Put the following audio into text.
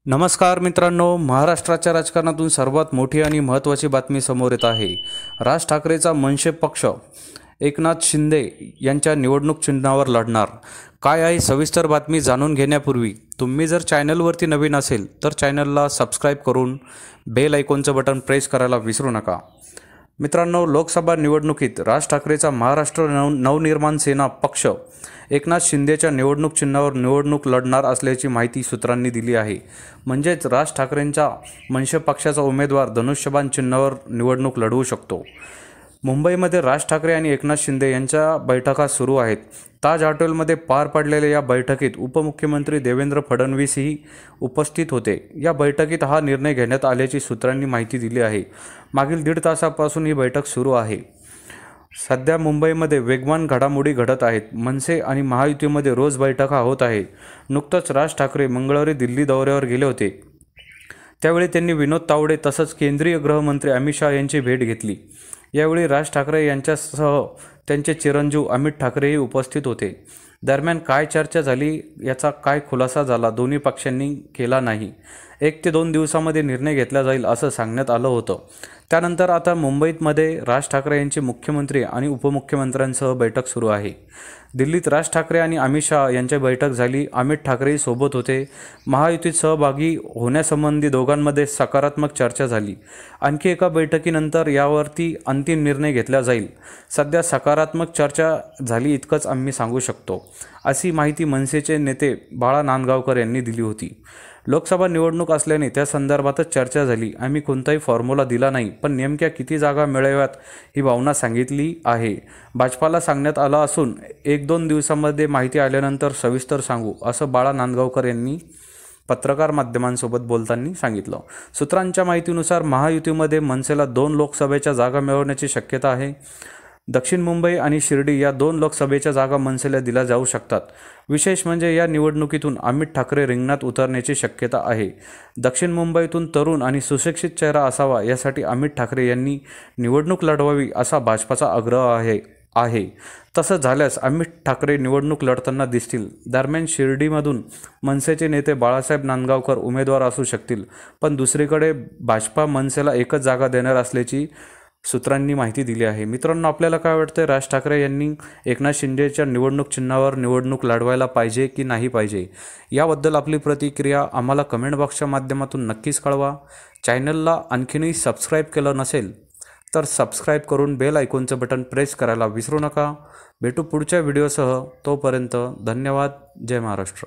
नमस्कार मित्रांनो, महाराष्ट्राच्या राजकारणातून सर्वात मोठी आणि महत्त्वाची बातमी समोर येत आहे। राज ठाकरेचा मनसे पक्ष एकनाथ शिंदे यांच्या निवडणूक चिन्हावर लढणार। काय आहे सविस्तर बातमी जाणून घेण्यापूर्वी तुम्ही जर चॅनलवरती नवीन असेल तर चॅनलला सबस्क्राईब करून बेल आयकॉनचं बटन प्रेस करायला विसरू नका। मित्रांनो, लोकसभा निवडणुकीत राज ठाकरेचा महाराष्ट्र नवनिर्माण सेना पक्ष एकनाथ शिंदेच्या निवडणूक चिन्हावर निवडणूक लढणार असल्याची माहिती सूत्रांनी दिली आहे। म्हणजेच राज ठाकरेंच्या मनसे पक्षाचा उमेदवार धनुष्यबाण चिन्हावर निवडणूक लढवू शकतो। मुंबईमध्ये राज ठाकरे आणि एकनाथ शिंदे यांच्या बैठका सुरू आहेत। ताज हॉटेलमध्ये पार पडलेल्या या बैठकीत उपमुख्यमंत्री देवेंद्र फडणवीसही उपस्थित होते। या बैठकीत हा निर्णय घेण्यात आल्याची सूत्रांनी माहिती दिली आहे। मागील 1.5 तासापासून ही बैठक सुरू आहे। सध्या मुंबईमध्ये वेगवान घडामोडी घडत आहेत। मनसे आणि महायुतीमध्ये रोज बैठका होत आहेत। नुकतंच राज ठाकरे मंगळवारी दिल्ली दौऱ्यावर गेले होते। त्यावेळी त्यांनी विनोद तावडे तसंच केंद्रीय गृहमंत्री अमित शहा यांची भेट घेतली। यावेळी राज ठाकरे यांच्यासह त्यांचे चिरंजीव अमित ठाकरेही उपस्थित होते। दरम्यान काय चर्चा झाली याचा काय खुलासा झाला दोन्ही पक्षांनी केला नाही। 1 ते 2 दिवसांमध्ये निर्णय घेतला जाईल असं सांगण्यात आलं होतं। त्यानंतर आता मुंबईमध्ये राज ठाकरे यांची मुख्यमंत्री आणि उपमुख्यमंत्र्यांसह बैठक सुरू आहे। दिल्लीत राज ठाकरे आणि अमित शहा यांची बैठक झाली। अमित ठाकरेही सोबत होते। महायुतीत सहभागी होण्यासंबंधी दोघांमध्ये सकारात्मक चर्चा झाली। आणखी एका बैठकीनंतर यावरती अंतिम निर्णय घेतला जाईल। सध्या सकारात्मक चर्चा झाली इतकंच आम्ही सांगू शकतो, अशी माहिती मनसेचे नेते बाळा नांदगावकर यांनी दिली होती। लोकसभा निवडणूक असल्याने त्या संदर्भातच चर्चा झाली। आम्ही कोणताही फॉर्म्युला दिला नाही, पण नेमक्या किती जागा मिळवाव्यात ही भावना सांगितली आहे। भाजपाला सांगण्यात आलं असून 1-2 दिवसांमध्ये माहिती आल्यानंतर सविस्तर सांगू, असं बाळा नांदगावकर यांनी पत्रकार माध्यमांसोबत बोलताना सांगितलं। सूत्रांच्या माहितीनुसार महायुतीमध्ये मनसेला 2 लोकसभेच्या जागा मिळवण्याची शक्यता आहे। दक्षिण मुंबई आणि शिर्डी या 2 लोकसभेच्या जागा मनसेला दिल्या जाऊ शकतात। विशेष म्हणजे या निवडणुकीतून अमित ठाकरे रिंगणात उतरण्याची शक्यता आहे। दक्षिण मुंबईतून तरुण आणि सुशिक्षित चेहरा असावा यासाठी अमित ठाकरे यांनी निवडणूक लढवावी असा भाजपाचा आग्रह आहे। तसं झाल्यास अमित ठाकरे निवडणूक लढताना दिसतील। दरम्यान शिर्डीमधून मनसेचे नेते बाळासाहेब नांदगावकर उमेदवार असू शकतील, पण दुसरीकडे भाजपा मनसेला एकच जागा देणार असल्याची सूत्रांनी माहिती दिली आहे। मित्रांनो, आपल्याला काय वाटतं, राज ठाकरे यांनी एकनाथ शिंदेच्या निवडणूक चिन्हावर निवडणूक लढवायला पाहिजे की नाही पाहिजे, याबद्दल आपली प्रतिक्रिया आम्हाला कमेंट बॉक्सच्या माध्यमातून नक्कीच कळवा। चॅनलला आणखीनही सबस्क्राईब केलं नसेल तर सबस्क्राईब करून बेल आयकॉनचं बटन प्रेस करायला विसरू नका। भेटू पुढच्या व्हिडिओसह, तोपर्यंत धन्यवाद। जय महाराष्ट्र।